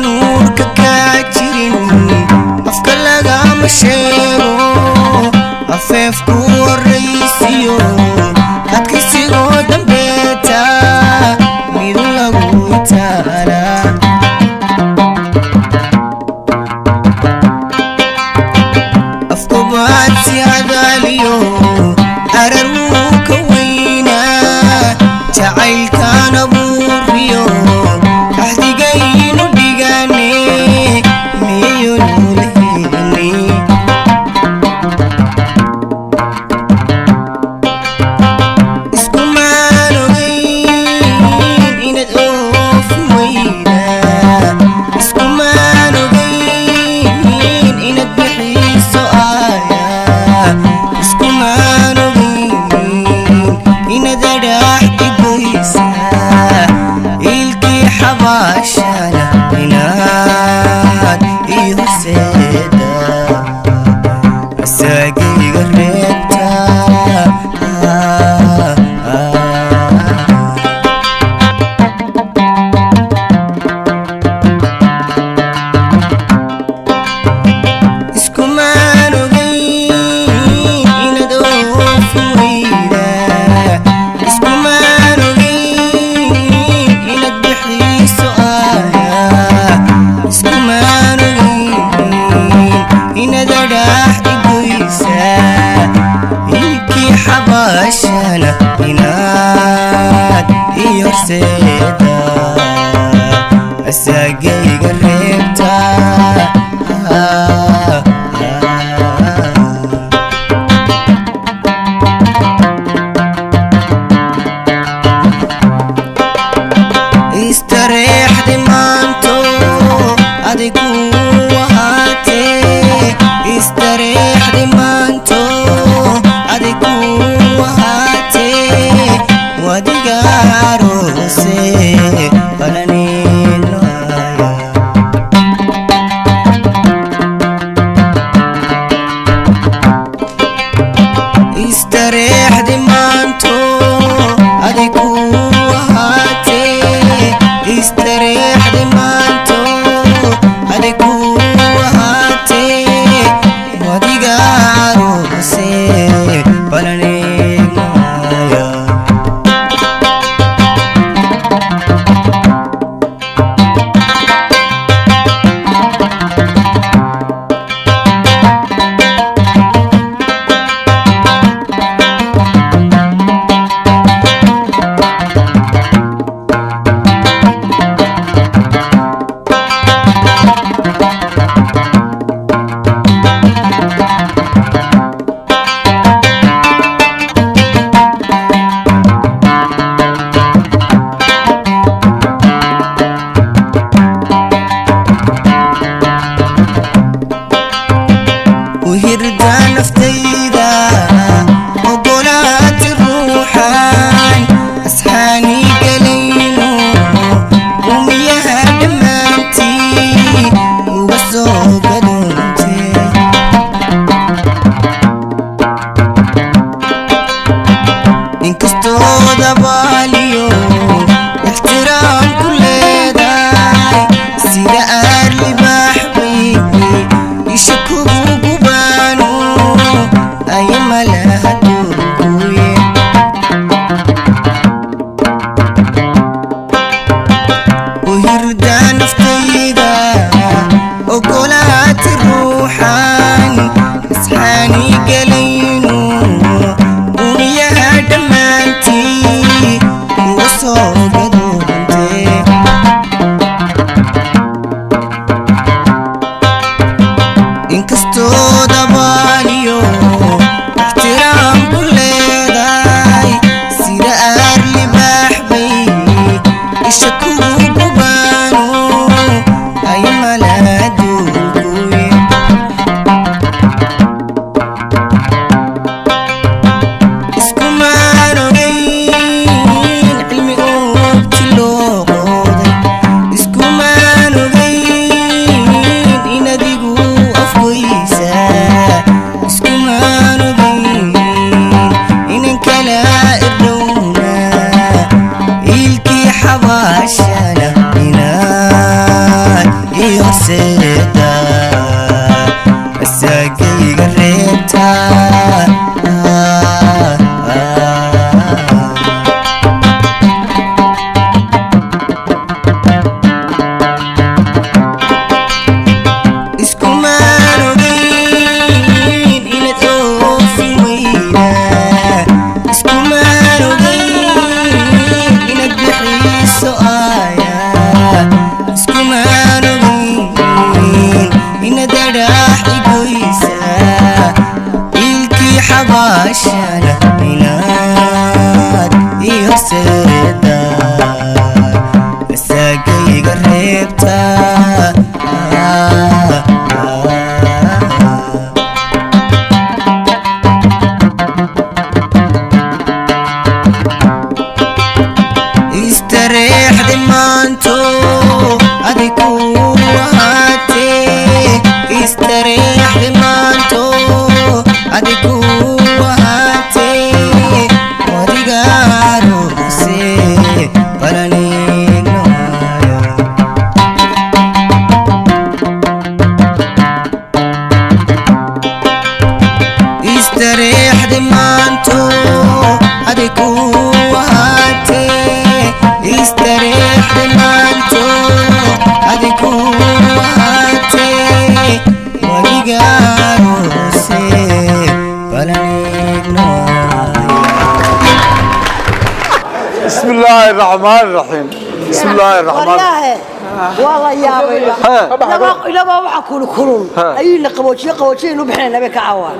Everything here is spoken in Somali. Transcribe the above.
nuurka kaa jirin afka lagama sheego afeefku horraysiyo adkaysigoo dambeeta midu lagu taala afku baadsi hadaaliyo arar wuu ka weynaa jacaylkaan abuuriyo ahdigaynu dhigane miyo noleheni iskumaan ogayn inad oofi weyda iskumaan ogayn inad bixiiso aaya iskumaan ogayn inad adhax igoysa ilkii xabaashana inaad ii horseeda asagayga reebta iskumaan ogayn inad oofi weyda iskumaan ogayn inad bixiiso aaya iskumaan ogayn inad adhax igoysa ilkii xabaashana inaad ii horseeda asagayga reebta istareexdi maanto adigu ahaatee istareexdi maanto adigu ahaatee wadiga aroose balanino haya istareexdi maanto adigu ahaatee istareexdi maanto adigu ahaatee wadiga aroose balanino haya وهردا نفتيدا وقولات الروحان أسحاني قليلو وميها دمانتي وبسوق دونتي انكستو دباليو احترام كل داي سيدا أرلي بحبيبي يشكوه قبانو أي ملاها دوكوي وهردا نفتيدا وقولات الروحان اسحاني قلينو وميها دمانتي وصوق دونتي inkastoo dabaaliyo ixtiraam ku leedahay sida aar libaax bay isha kugu gubaano ay malaaduuguye iskumaan ogayn cilmi oogti loo qooday iskumaan ogayn in adigu afgoysa بسم الله الرحمن الرحيم بسم الله الرحمن الرحيم والله يا ابي لا ما وحكوا كلهم اي اللي قبوجي نبحنا نبي كعوان